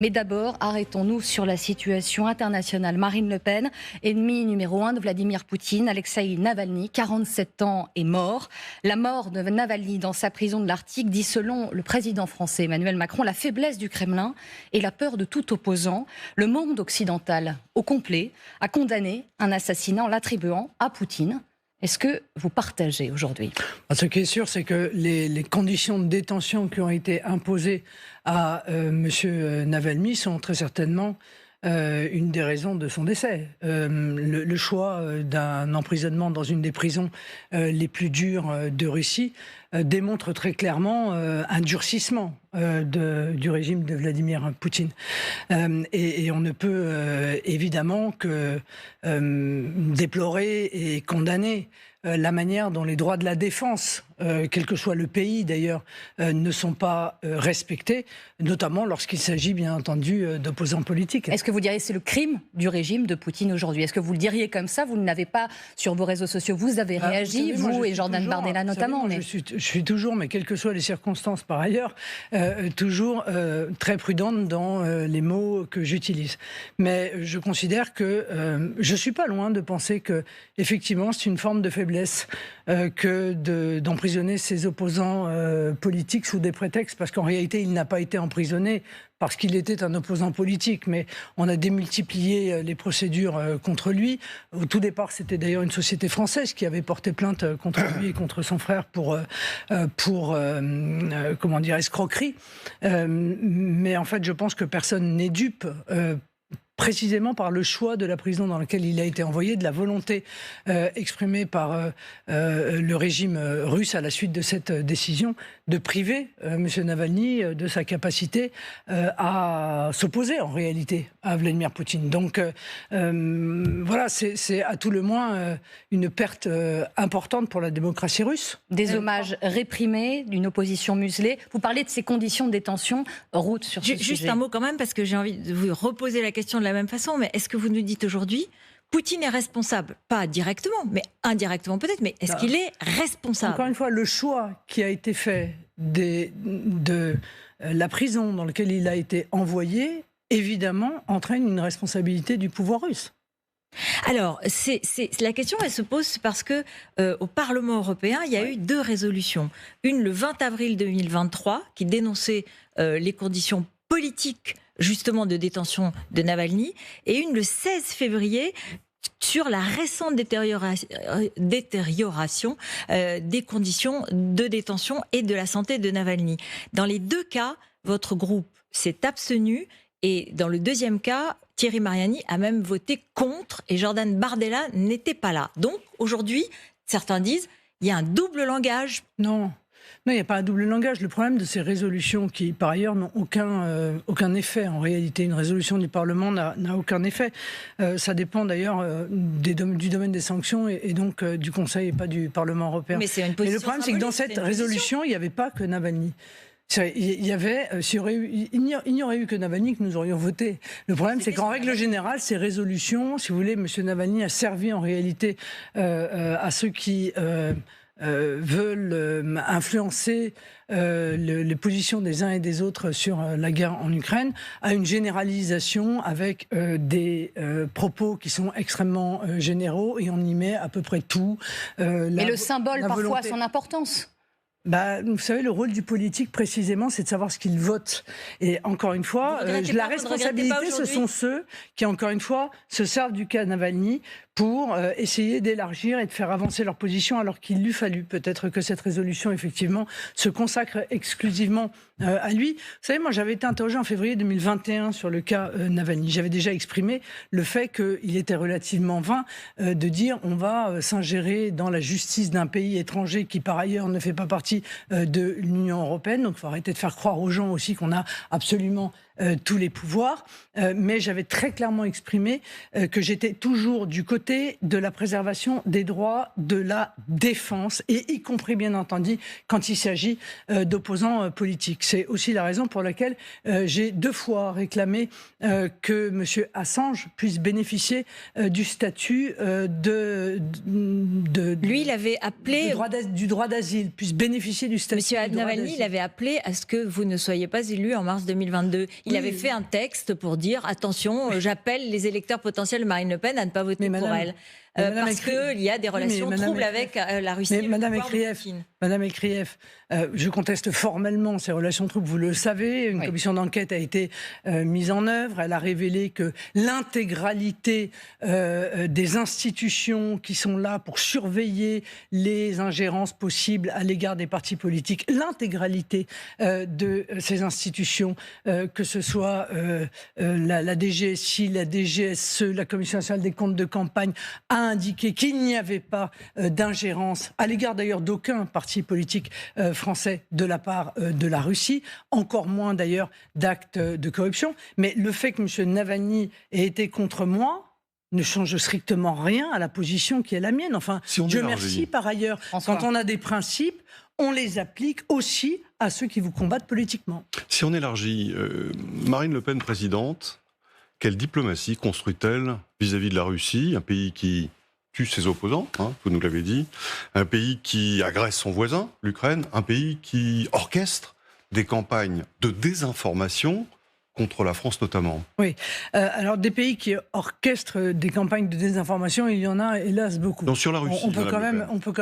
Mais d'abord, arrêtons-nous sur la situation internationale. Marine Le Pen, ennemi numéro 1 de Vladimir Poutine, Alexeï Navalny, 47 ans, est mort. La mort de Navalny dans sa prison de l'Arctique dit, selon le président français Emmanuel Macron, la faiblesse du Kremlin et la peur de tout opposant. Le monde occidental, au complet, a condamné un assassinat en l'attribuant à Poutine. Est-ce que vous partagez aujourd'hui ? Ce qui est sûr, c'est que les conditions de détention qui ont été imposées à M. Navalny sont très certainement une des raisons de son décès. Le choix d'un emprisonnement dans une des prisons les plus dures de Russie démontre très clairement un durcissement du régime de Vladimir Poutine. Et on ne peut évidemment que déplorer et condamner la manière dont les droits de la défense, quel que soit le pays d'ailleurs, ne sont pas respectés, notamment lorsqu'il s'agit bien entendu d'opposants politiques. Est-ce que vous diriez que c'est le crime du régime de Poutine aujourd'hui ? Est-ce que vous le diriez comme ça ? Vous n'avez pas sur vos réseaux sociaux, vous avez réagi, vous et Jordan Bardella notamment. Mais... Je suis toujours, mais quelles que soient les circonstances par ailleurs, toujours très prudente dans les mots que j'utilise. Mais je considère que je ne suis pas loin de penser que effectivement c'est une forme de faiblesse que d'emprisonner ses opposants politiques sous des prétextes, parce qu'en réalité il n'a pas été emprisonné parce qu'il était un opposant politique, mais on a démultiplié les procédures contre lui. Au tout départ, c'était d'ailleurs une société française qui avait porté plainte contre lui et contre son frère pour comment dire, escroquerie. Mais en fait, je pense que personne n'est dupe. Précisément par le choix de la prison dans laquelle il a été envoyé, de la volonté exprimée par le régime russe à la suite de cette décision de priver M. Navalny de sa capacité à s'opposer en réalité à Vladimir Poutine. Donc voilà, c'est à tout le moins une perte importante pour la démocratie russe. Des hommages réprimés, d'une opposition muselée. Vous parlez de ces conditions de détention, Ruth, sur ce sujet. Juste un mot quand même, parce que j'ai envie de vous reposer la question de la même façon, mais est-ce que vous nous dites aujourd'hui, Poutine est responsable, pas directement, mais indirectement peut-être, mais est-ce qu'il est responsable ? Encore une fois, le choix qui a été fait de la prison dans laquelle il a été envoyé, évidemment, entraîne une responsabilité du pouvoir russe. Alors, la question, elle se pose parce que au Parlement européen, il y a eu 2 résolutions. Une le 20 avril 2023 qui dénonçait les conditions politiques justement de détention de Navalny, et une le 16 février sur la récente détérioration des conditions de détention et de la santé de Navalny. Dans les 2 cas, votre groupe s'est abstenu, et dans le 2e cas, Thierry Mariani a même voté contre, et Jordan Bardella n'était pas là. Donc aujourd'hui, certains disent, il y a un double langage. Non, il n'y a pas un double langage. Le problème de ces résolutions qui, par ailleurs, n'ont aucun effet. En réalité, une résolution du Parlement n'a aucun effet. Ça dépend d'ailleurs du domaine des sanctions et donc du Conseil et pas du Parlement européen. Mais le problème, c'est que dans cette résolution, il n'y avait pas que Navalny. Il n'y aurait eu que Navalny que nous aurions voté. Le problème, c'est qu'en règle générale, ces résolutions, si vous voulez, M. Navalny a servi en réalité à ceux qui veulent influencer les positions des uns et des autres sur la guerre en Ukraine, à une généralisation avec des propos qui sont extrêmement généraux, et on y met à peu près tout. Mais le symbole, parfois, a son importance. Vous savez, le rôle du politique, précisément, c'est de savoir ce qu'il vote. Et encore une fois, la responsabilité, ce sont ceux qui, encore une fois, se servent du cas Navalny pour essayer d'élargir et de faire avancer leur position, alors qu'il lui fallu peut-être que cette résolution, effectivement, se consacre exclusivement à lui. Vous savez, moi, j'avais été interrogé en février 2021 sur le cas Navalny. J'avais déjà exprimé le fait qu'il était relativement vain de dire on va s'ingérer dans la justice d'un pays étranger qui, par ailleurs, ne fait pas partie de l'Union européenne. Donc, il faut arrêter de faire croire aux gens aussi qu'on a absolument tous les pouvoirs. Mais j'avais très clairement exprimé que j'étais toujours du côté de la préservation des droits de la défense, et y compris, bien entendu, quand il s'agit d'opposants politiques. C'est aussi la raison pour laquelle j'ai 2 fois réclamé que M. Assange puisse bénéficier du statut Lui, il avait appelé... du droit d'asile, puisse bénéficier du statut du droit d'asile. M. Navalny, il avait appelé à ce que vous ne soyez pas élu en mars 2022. il avait fait un texte pour dire attention, j'appelle les électeurs potentiels de Marine Le Pen à ne pas voter pour elle. Parce qu'il y a des relations troubles avec la Russie. Mais Madame Écrief, je conteste formellement ces relations troubles, vous le savez. Une commission d'enquête a été mise en œuvre. Elle a révélé que l'intégralité des institutions qui sont là pour surveiller les ingérences possibles à l'égard des partis politiques, l'intégralité de ces institutions, que ce soit la DGSI, la DGSE, la Commission nationale des comptes de campagne, a indiqué qu'il n'y avait pas d'ingérence, à l'égard d'ailleurs d'aucun parti politique français de la part de la Russie, encore moins d'ailleurs d'actes de corruption. Mais le fait que M. Navalny ait été contre moi ne change strictement rien à la position qui est la mienne. Enfin, Dieu merci par ailleurs. Quand on a des principes, on les applique aussi à ceux qui vous combattent politiquement. Si on élargit, Marine Le Pen présidente, quelle diplomatie construit-elle vis-à-vis de la Russie, un pays qui tue ses opposants, vous nous l'avez dit, un pays qui agresse son voisin, l'Ukraine, un pays qui orchestre des campagnes de désinformation contre la France notamment. Oui, alors des pays qui orchestrent des campagnes de désinformation, il y en a hélas beaucoup. Donc sur la Russie, on peut quand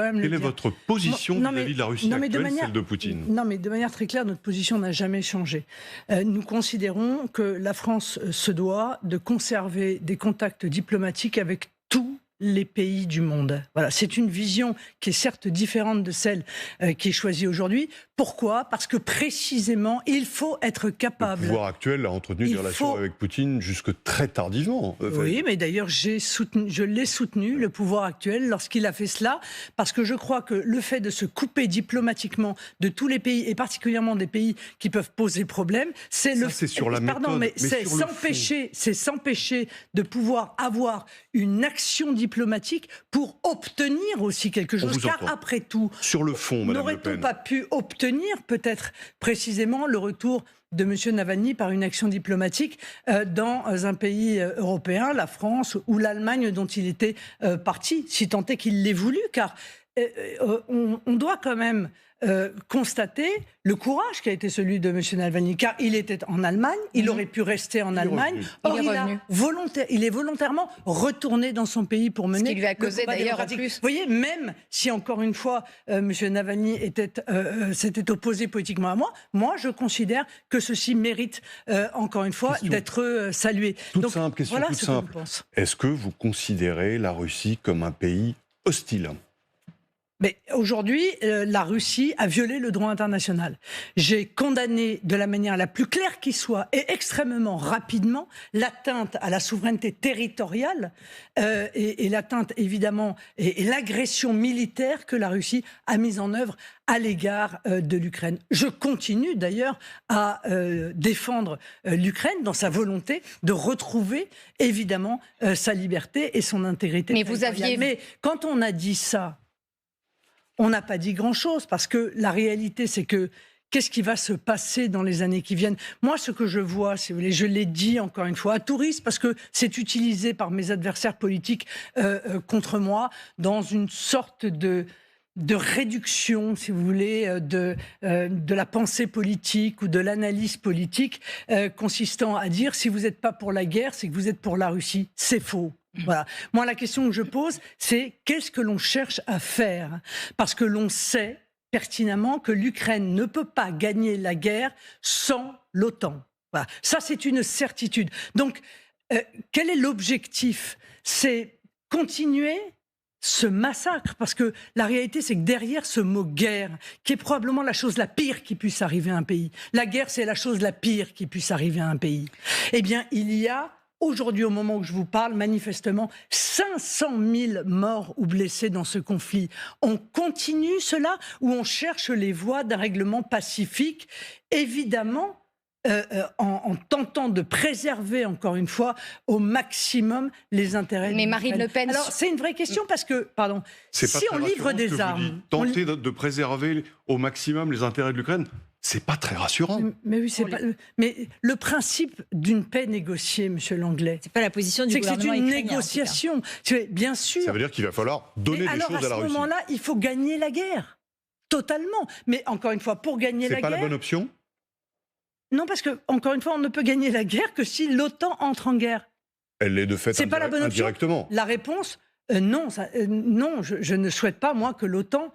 même quelle est votre position vis-à-vis de la Russie actuelle, celle de Poutine? Non, mais de manière très claire, notre position n'a jamais changé. Nous considérons que la France se doit de conserver des contacts diplomatiques avec tous les pays du monde. Voilà, c'est une vision qui est certes différente de celle qui est choisie aujourd'hui. Pourquoi ? Parce que précisément, il faut être capable... Le pouvoir actuel a entretenu des relations avec Poutine jusque très tardivement. Oui, mais d'ailleurs, je l'ai soutenu, le pouvoir actuel, lorsqu'il a fait cela, parce que je crois que le fait de se couper diplomatiquement de tous les pays, et particulièrement des pays qui peuvent poser problème, c'est sur la méthode, mais c'est s'empêcher de pouvoir avoir une action diplomatique pour obtenir aussi quelque chose. Car après tout, sur le fond, Madame Le Pen, n'aurait-on pas pu obtenir peut-être précisément le retour de M. Navalny par une action diplomatique dans un pays européen, la France ou l'Allemagne dont il était parti, si tant est qu'il l'ait voulu, car on doit quand même constater le courage qui a été celui de M. Navalny, car il était en Allemagne, il aurait pu rester en Allemagne, or il est volontairement retourné dans son pays pour mener... Ce qui lui a causé d'ailleurs en plus... Vous voyez, même si encore une fois M. Navalny s'était opposé politiquement à moi je considère que ceci mérite encore une fois d'être salué. Toute simple. Est-ce que vous considérez la Russie comme un pays hostile ? Mais aujourd'hui, la Russie a violé le droit international. J'ai condamné de la manière la plus claire qui soit et extrêmement rapidement l'atteinte à la souveraineté territoriale et l'atteinte évidemment et l'agression militaire que la Russie a mise en œuvre à l'égard de l'Ukraine. Je continue d'ailleurs à défendre l'Ukraine dans sa volonté de retrouver évidemment sa liberté et son intégrité territoriale. Mais quand on a dit ça, on n'a pas dit grand-chose, parce que la réalité, c'est que qu'est-ce qui va se passer dans les années qui viennent ? Moi, ce que je vois, si vous voulez, je l'ai dit encore une fois, à tout risque, parce que c'est utilisé par mes adversaires politiques contre moi, dans une sorte de réduction, si vous voulez, de la pensée politique ou de l'analyse politique, consistant à dire, si vous n'êtes pas pour la guerre, c'est que vous êtes pour la Russie. C'est faux. Voilà. Moi, la question que je pose, c'est qu'est-ce que l'on cherche à faire ? Parce que l'on sait pertinemment que l'Ukraine ne peut pas gagner la guerre sans l'OTAN. Voilà. Ça, c'est une certitude. Donc, quel est l'objectif ? C'est continuer ce massacre, parce que la réalité, c'est que derrière ce mot guerre, qui est probablement la chose la pire qui puisse arriver à un pays, la guerre, c'est la chose la pire qui puisse arriver à un pays, eh bien, il y a aujourd'hui, au moment où je vous parle, manifestement, 500 000 morts ou blessés dans ce conflit. On continue cela ou on cherche les voies d'un règlement pacifique, évidemment, en tentant de préserver, encore une fois, au maximum les intérêts de l'Ukraine. Mais Marine Le Pen... Alors, c'est une vraie question parce que, si on livre des armes... Tenter de préserver au maximum les intérêts de l'Ukraine, c'est pas très rassurant. Mais oui, mais le principe d'une paix négociée, Monsieur Langlais, c'est pas la position du gouvernement ukrainien. C'est une ukrainien, négociation. Bien sûr. Ça veut dire qu'il va falloir donner des choses à la Russie. À ce moment-là, il faut gagner la guerre. Totalement. Mais encore une fois, pour gagner la guerre... C'est pas la bonne option ? Non, parce que, encore une fois, on ne peut gagner la guerre que si l'OTAN entre en guerre. Elle est de fait C'est pas la bonne option. Indirectement. La réponse, non, non, je ne souhaite pas, moi, que l'OTAN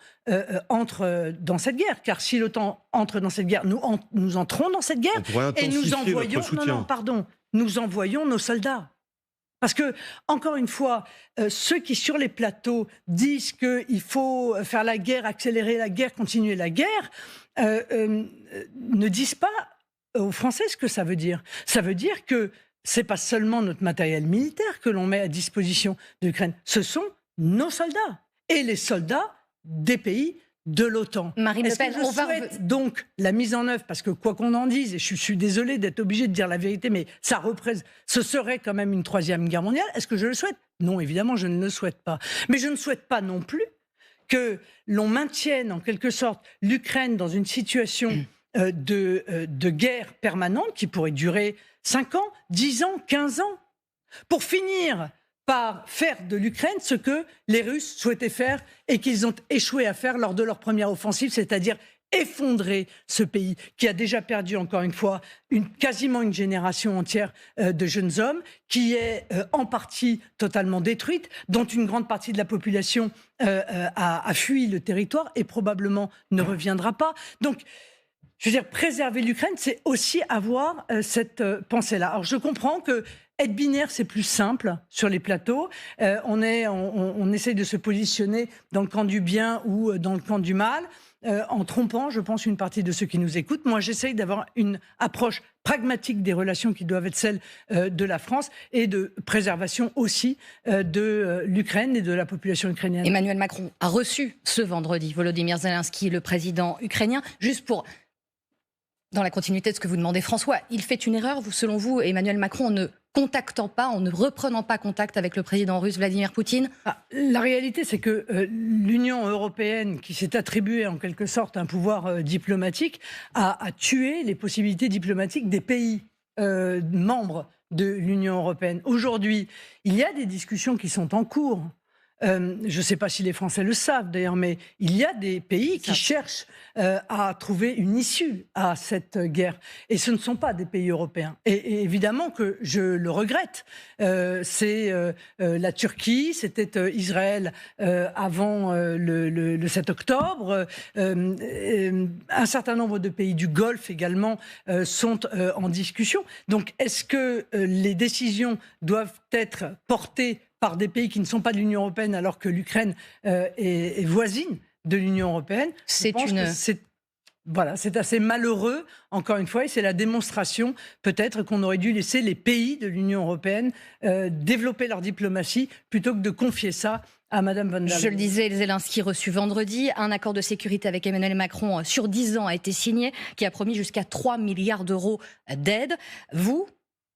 entre dans cette guerre. Car si l'OTAN entre dans cette guerre, nous entrons dans cette guerre et nous envoyons... nous envoyons nos soldats. Parce que, encore une fois, ceux qui, sur les plateaux, disent qu'il faut faire la guerre, accélérer la guerre, continuer la guerre, ne disent pas aux Français ce que ça veut dire. Ça veut dire que c'est pas seulement notre matériel militaire que l'on met à disposition de l'Ukraine, ce sont nos soldats et les soldats des pays de l'OTAN. Marine Le Pen, je souhaite donc la mise en œuvre, parce que quoi qu'on en dise, et je suis désolé d'être obligé de dire la vérité, mais ce serait quand même une troisième guerre mondiale. Est-ce que je le souhaite ? Non, évidemment, je ne le souhaite pas. Mais je ne souhaite pas non plus que l'on maintienne en quelque sorte l'Ukraine dans une situation de guerre permanente qui pourrait durer 5 ans, 10 ans, 15 ans, pour finir par faire de l'Ukraine ce que les Russes souhaitaient faire et qu'ils ont échoué à faire lors de leur première offensive, c'est-à-dire effondrer ce pays qui a déjà perdu, encore une fois, quasiment une génération entière de jeunes hommes, qui est en partie totalement détruite, dont une grande partie de la population a fui le territoire et probablement ne reviendra pas. Donc, je veux dire, préserver l'Ukraine, c'est aussi avoir cette pensée-là. Alors, je comprends que être binaire, c'est plus simple sur les plateaux. On essaye de se positionner dans le camp du bien ou dans le camp du mal, en trompant, je pense, une partie de ceux qui nous écoutent. Moi, j'essaye d'avoir une approche pragmatique des relations qui doivent être celles de la France et de préservation aussi de l'Ukraine et de la population ukrainienne. Emmanuel Macron a reçu ce vendredi Volodymyr Zelensky, le président ukrainien, juste pour... Dans la continuité de ce que vous demandez, François, il fait une erreur, selon vous, Emmanuel Macron, en ne contactant pas, en ne reprenant pas contact avec le président russe Vladimir Poutine ? La réalité, c'est que l'Union européenne, qui s'est attribuée en quelque sorte un pouvoir diplomatique, a tué les possibilités diplomatiques des pays membres de l'Union européenne. Aujourd'hui, il y a des discussions qui sont en cours. Je ne sais pas si les Français le savent d'ailleurs, mais il y a des pays qui cherchent à trouver une issue à cette guerre. Et ce ne sont pas des pays européens. Et évidemment que je le regrette. C'est la Turquie, c'était Israël avant le 7 octobre. Un certain nombre de pays du Golfe également sont en discussion. Donc est-ce que les décisions doivent être portées par des pays qui ne sont pas de l'Union européenne alors que l'Ukraine est voisine de l'Union européenne? C'est assez malheureux, encore une fois, et c'est la démonstration peut-être qu'on aurait dû laisser les pays de l'Union européenne développer leur diplomatie plutôt que de confier ça à Madame von der Leyen. Je le disais, Zelensky reçu vendredi. Un accord de sécurité avec Emmanuel Macron sur 10 ans a été signé, qui a promis jusqu'à 3 milliards d'euros d'aide. Vous,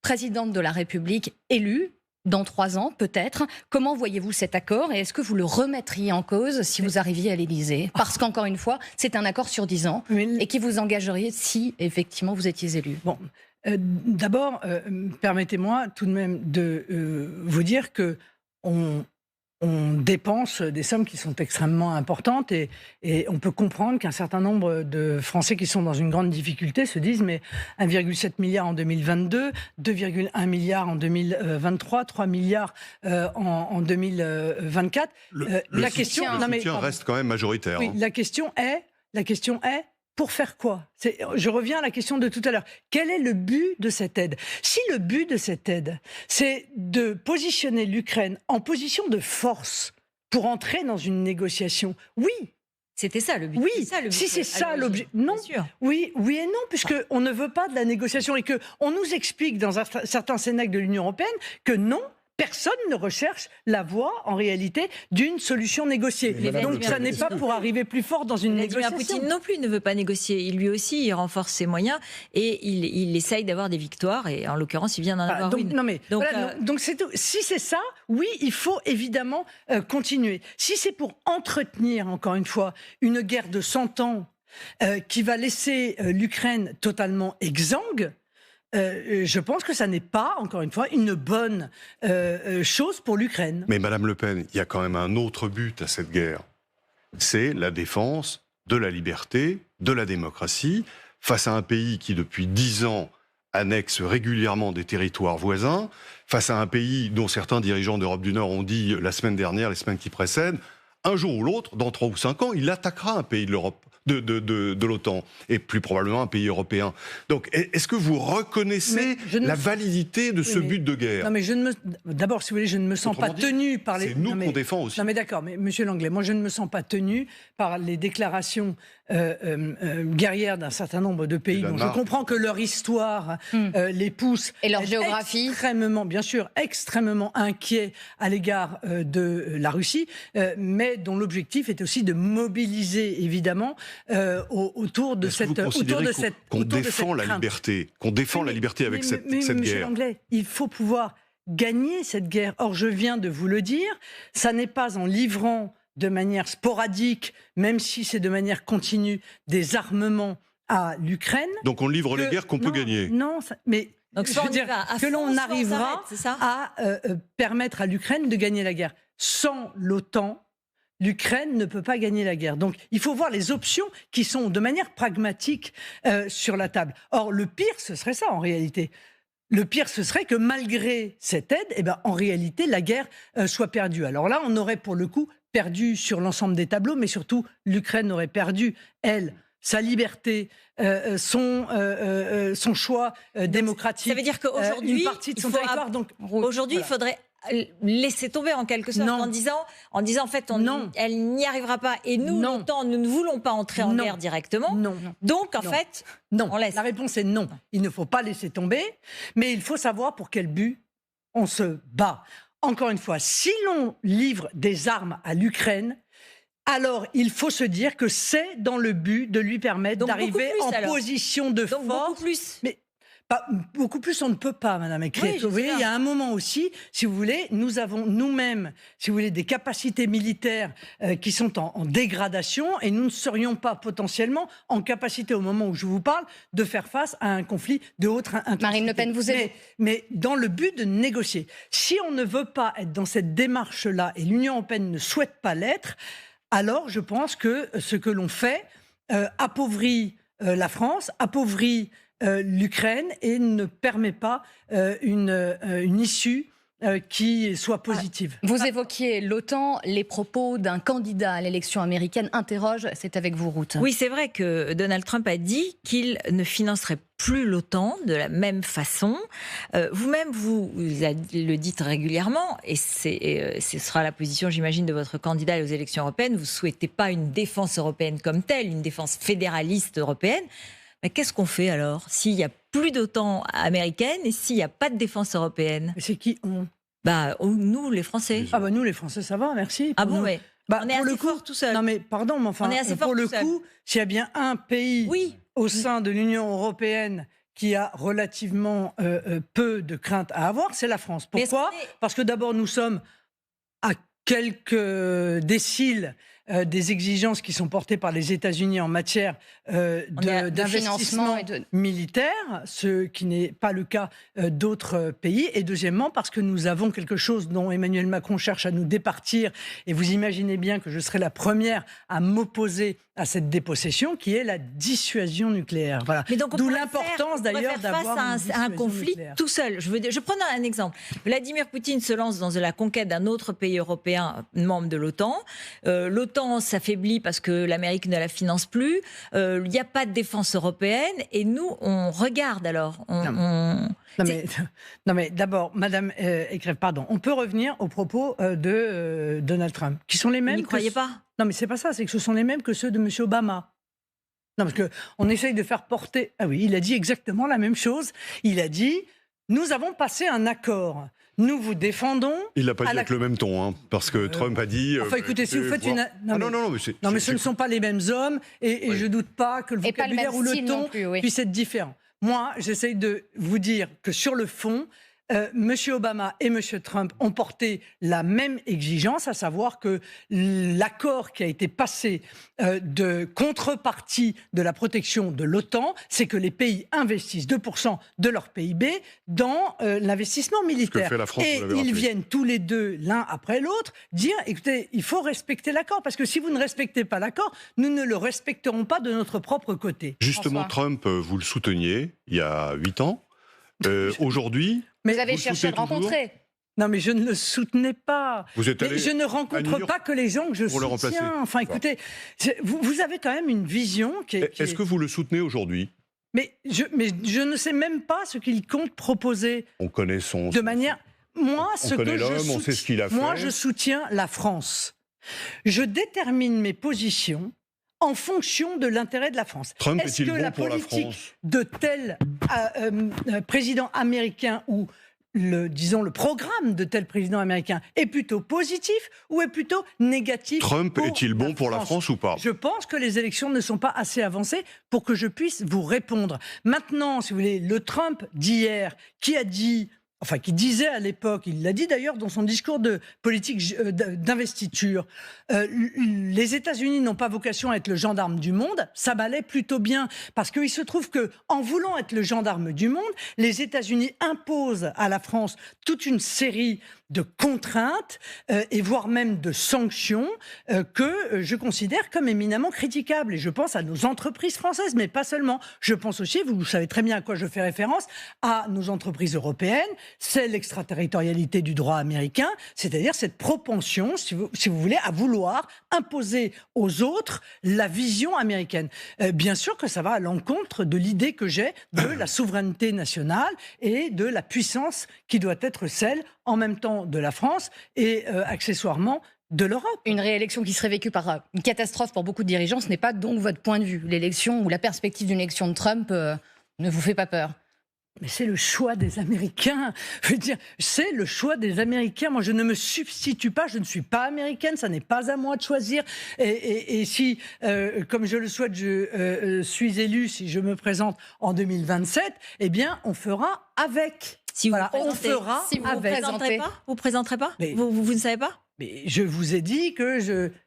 présidente de la République élue, dans 3 ans, peut-être. Comment voyez-vous cet accord et est-ce que vous le remettriez en cause si vous arriviez à l'Élysée ? Parce qu'encore une fois, c'est un accord sur 10 ans et qui vous engagerait si, effectivement, vous étiez élu. Bon, d'abord, permettez-moi tout de même de vous dire que on dépense des sommes qui sont extrêmement importantes et on peut comprendre qu'un certain nombre de Français qui sont dans une grande difficulté se disent mais 1,7 milliard en 2022, 2,1 milliards en 2023, 3 milliards en 2024. La question reste quand même majoritaire. Oui, la question est pour faire quoi ? Je reviens à la question de tout à l'heure. Quel est le but de cette aide ? Si le but de cette aide, c'est de positionner l'Ukraine en position de force pour entrer dans une négociation, oui. C'était ça le but. Oui, si c'est ça l'objet. Non, oui et non, puisqu'on ne veut pas de la négociation et qu'on nous explique dans certains cénacles de l'Union européenne que non, personne ne recherche la voie, en réalité, d'une solution négociée. Donc ça n'est pas pour arriver plus fort dans une négociation. Poutine non plus ne veut pas négocier. Lui aussi, il renforce ses moyens et il essaye d'avoir des victoires. Et en l'occurrence, il vient d'en avoir une. Donc c'est tout. Si c'est ça, oui, il faut évidemment continuer. Si c'est pour entretenir, encore une fois, une guerre de 100 ans qui va laisser l'Ukraine totalement exsangue, je pense que ça n'est pas, encore une fois, une bonne chose pour l'Ukraine. Mais Madame Le Pen, il y a quand même un autre but à cette guerre. C'est la défense de la liberté, de la démocratie, face à un pays qui, depuis 10 ans, annexe régulièrement des territoires voisins, face à un pays dont certains dirigeants d'Europe du Nord ont dit la semaine dernière, les semaines qui précèdent, un jour ou l'autre, dans 3 ou 5 ans, il attaquera un pays de l'Europe, de l'OTAN, et plus probablement un pays européen. Donc, est-ce que vous reconnaissez la validité de ce but de guerre ? Non, mais d'abord, si vous voulez, je ne me sens pas tenu par les... C'est nous qu'on défend aussi. Non, mais d'accord, mais Monsieur Langlais, moi, je ne me sens pas tenu par les déclarations guerrières d'un certain nombre de pays dont je comprends que leur histoire les pousse... Et leur géographie. Extrêmement, bien sûr, extrêmement inquiets à l'égard de la Russie, mais dont l'objectif est aussi de mobiliser, évidemment, autour de cette qu'on défend la liberté, qu'on défend la liberté avec cette Monsieur guerre. Langlais, il faut pouvoir gagner cette guerre. Or, je viens de vous le dire, ça n'est pas en livrant de manière sporadique, même si c'est de manière continue, des armements à l'Ukraine. Donc on livre les guerres qu'on peut gagner. Non, mais donc, je veux dire que l'on arrivera à permettre à l'Ukraine de gagner la guerre. Sans l'OTAN, l'Ukraine ne peut pas gagner la guerre. Donc, il faut voir les options qui sont de manière pragmatique sur la table. Or, le pire, ce serait ça en réalité. Le pire, ce serait que malgré cette aide, en réalité, la guerre soit perdue. Alors là, on aurait pour le coup perdu sur l'ensemble des tableaux, mais surtout, l'Ukraine aurait perdu, elle, sa liberté, son choix démocratique. Ça veut dire qu'aujourd'hui, une partie de son territoire. Donc, aujourd'hui, il faudrait laisser tomber en quelque sorte en disant en fait elle n'y arrivera pas et nous l'OTAN nous ne voulons pas entrer en guerre directement. Donc en fait on laisse. La réponse est non. Il ne faut pas laisser tomber, mais il faut savoir pour quel but on se bat. Encore une fois, si l'on livre des armes à l'Ukraine, alors il faut se dire que c'est dans le but de lui permettre d'arriver en position de force. Beaucoup plus. Mais beaucoup plus, on ne peut pas, Madame Ekret. Vous voyez, il y a un moment aussi, si vous voulez, nous avons nous-mêmes, si vous voulez, des capacités militaires qui sont en dégradation et nous ne serions pas potentiellement en capacité, au moment où je vous parle, de faire face à un conflit de haute intensité. Marine Le Pen, vous êtes... Mais dans le but de négocier. Si on ne veut pas être dans cette démarche-là et l'Union européenne ne souhaite pas l'être, alors je pense que ce que l'on fait appauvrit la France, appauvrit l'Ukraine et ne permet pas une issue qui soit positive. Vous évoquiez l'OTAN, les propos d'un candidat à l'élection américaine interrogent, c'est avec vous, Ruth. Oui, c'est vrai que Donald Trump a dit qu'il ne financerait plus l'OTAN de la même façon. Vous-même, vous le dites régulièrement, et ce sera la position, j'imagine, de votre candidat aux élections européennes. Vous ne souhaitez pas une défense européenne comme telle, une défense fédéraliste européenne. Mais qu'est-ce qu'on fait alors s'il n'y a plus d'OTAN américaine et s'il n'y a pas de défense européenne ? C'est qui on ? Nous, les Français. Nous, les Français, ça va, merci. Mais on est assez fort tout seul. Non, mais pardon, mais enfin, pour le coup, s'il y a bien un pays au sein de l'Union européenne qui a relativement peu de crainte à avoir, c'est la France. Pourquoi ? Parce que d'abord, nous sommes à quelques déciles des exigences qui sont portées par les États-Unis en matière d'investissement militaire, ce qui n'est pas le cas d'autres pays. Et deuxièmement, parce que nous avons quelque chose dont Emmanuel Macron cherche à nous départir, et vous imaginez bien que je serai la première à m'opposer à cette dépossession, qui est la dissuasion nucléaire. Voilà. D'où l'importance d'ailleurs d'avoir face à un conflit nucléaire. Tout seul. Je prends un exemple. Vladimir Poutine se lance dans la conquête d'un autre pays européen membre de l'OTAN. L'OTAN s'affaiblit parce que l'Amérique ne la finance plus. Il n'y a pas de défense européenne et nous, on regarde alors. Non mais d'abord, Madame Ekret, pardon, on peut revenir aux propos de Donald Trump, qui sont les mêmes. Vous n'y croyez pas ? Non, mais c'est pas ça, c'est que ce sont les mêmes que ceux de M. Obama. Non, parce qu'on essaye de faire porter... Ah oui, il a dit exactement la même chose. Il a dit, nous avons passé un accord. Nous vous défendons... Il l'a pas dit avec le même ton, parce que Trump a dit... Enfin, écoutez, si vous faites une... mais ce ne sont pas les mêmes hommes, et je ne doute pas que le vocabulaire ou le ton puisse être différent. Moi, j'essaye de vous dire que sur le fond, M. Obama et M. Trump ont porté la même exigence, à savoir que l'accord qui a été passé de contrepartie de la protection de l'OTAN, c'est que les pays investissent 2% de leur PIB dans l'investissement militaire. Et ils viennent tous les deux, l'un après l'autre, dire, écoutez, il faut respecter l'accord, parce que si vous ne respectez pas l'accord, nous ne le respecterons pas de notre propre côté. Justement, Trump, vous le souteniez il y a 8 ans. Aujourd'hui... Mais vous avez cherché à le rencontrer. Non, mais je ne le soutenais pas. Vous êtes allé je ne rencontre pas que les gens que je soutiens. Enfin, écoutez, vous avez quand même une vision qui est... Est-ce que vous le soutenez aujourd'hui ? mais je ne sais même pas ce qu'il compte proposer. On connaît de manière... Moi, on sait ce qu'il a fait. Moi, je soutiens la France. Je détermine mes positions en fonction de l'intérêt de la France. Trump Est-ce que la politique de tel président américain ou le programme de tel président américain est plutôt positif ou est plutôt négatif? Trump est-il bon pour la France ou pas? Je pense que les élections ne sont pas assez avancées pour que je puisse vous répondre. Maintenant, si vous voulez, le Trump d'hier qui a dit... Enfin, qui disait à l'époque, il l'a dit d'ailleurs dans son discours de politique d'investiture, les États-Unis n'ont pas vocation à être le gendarme du monde, ça m'allait plutôt bien, parce qu'il se trouve qu'en voulant être le gendarme du monde, les États-Unis imposent à la France toute une série de contraintes et voire même de sanctions que je considère comme éminemment critiquables. Et je pense à nos entreprises françaises, mais pas seulement. Je pense aussi, vous savez très bien à quoi je fais référence, à nos entreprises européennes. C'est l'extraterritorialité du droit américain, c'est-à-dire cette propension, si vous voulez, à vouloir imposer aux autres la vision américaine. Bien sûr que ça va à l'encontre de l'idée que j'ai de la souveraineté nationale et de la puissance qui doit être celle, en même temps, de la France et accessoirement de l'Europe. Une réélection qui serait vécue par une catastrophe pour beaucoup de dirigeants, ce n'est pas donc votre point de vue. L'élection ou la perspective d'une élection de Trump ne vous fait pas peur? Mais c'est le choix des Américains. Je veux dire, c'est le choix des Américains. Moi, je ne me substitue pas. Je ne suis pas américaine. Ça n'est pas à moi de choisir. Et si, comme je le souhaite, je suis élu, si je me présente en 2027, eh bien, on fera avec. Si vous on fera si vous avec. Vous présenterez pas Mais, vous ne savez pas? Mais je vous ai dit que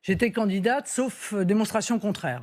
j'étais candidate, sauf démonstration contraire.